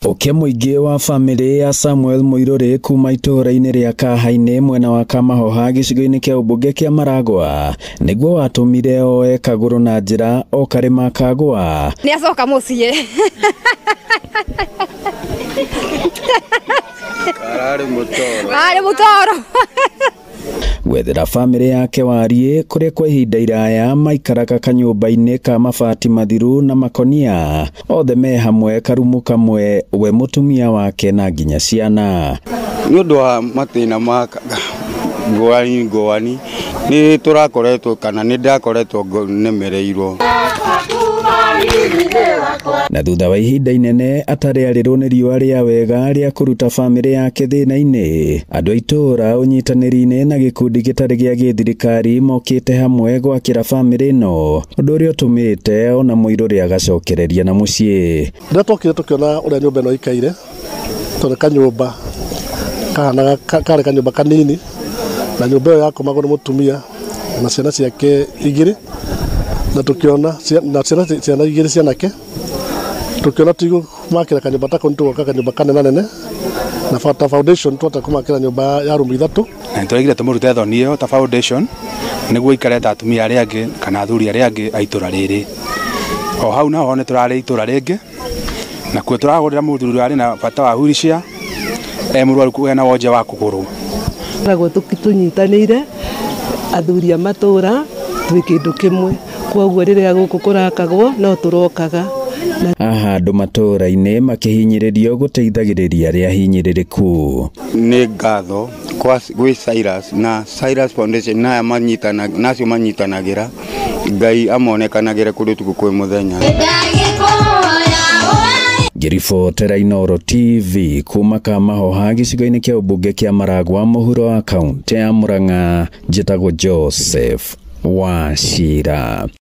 Uke muingi wa family ya Samuel Muiruri kuma itura-ini ria Kahaine mwena wa Kamahoha gicigo-ini kia ubunge kia Maragwa niguo watumire oe kaguru na njira o karima kagwa ni acoka mucie ari mutoro gwethera family yake warie kuria kwa ihinda iraya maikaraga kanyumba-ini ka mabati mathiru na makonia othe me hamwe karumu kamwe we mutumia wake na nginya ciana ni undu wa matina maka ngwani ni turakoretwo kana ni ndakoretwo nemereirwo na thutha wa ihinda inene atari arirwo ni riua ria wega ria kuruta family yake thina-ini andu aitura unyitaniri-ini na gikundi gitari gia githirikari mokite hamwe gwakira family no undu uria utumite ona Muiruri agacokereria na mucii ndatokire tukiona uria nyumba ino ikaire tondu kanyumba kana kare kanyumba kanini na nyumba iyo yakomagwo ni mutumia na ciana ciake igiri na tukiona na ciana igiri cianake tukiona tigo makira kanyumba tako ntuoka kanyumba kanene nene na Fata Foundation twata kumakira nyumba ya rumu 3 na nitwagire tumurute thoni iyo ta foundation niguo ikareta atumia aria angi kana athuri aria angi aitura riri o hau naho ni turari itura ringi na kuo turagurira muthuri ari na bata wa wheelchair murwaru kuena wonje wa kuguru rago tukitunyitanire athuri amatura twi kindu kimwe kwoguo riria guku kurakagwo no turokaga aha andu matura-ini makihinyiririo guteithagiriria aria hinyiririku ni ngatho gwi Cyrus na Cyrus Foundation na nacio manyitanagira Ngai amonekanagire kuri tuku kwi muthenya Ngiribotera Inooro TV kuma Kamahoha gicigo-ini kia ubunge kia Maragwa muhuro wa kaunti ya Murang'a njitagwo Joseph Wachira.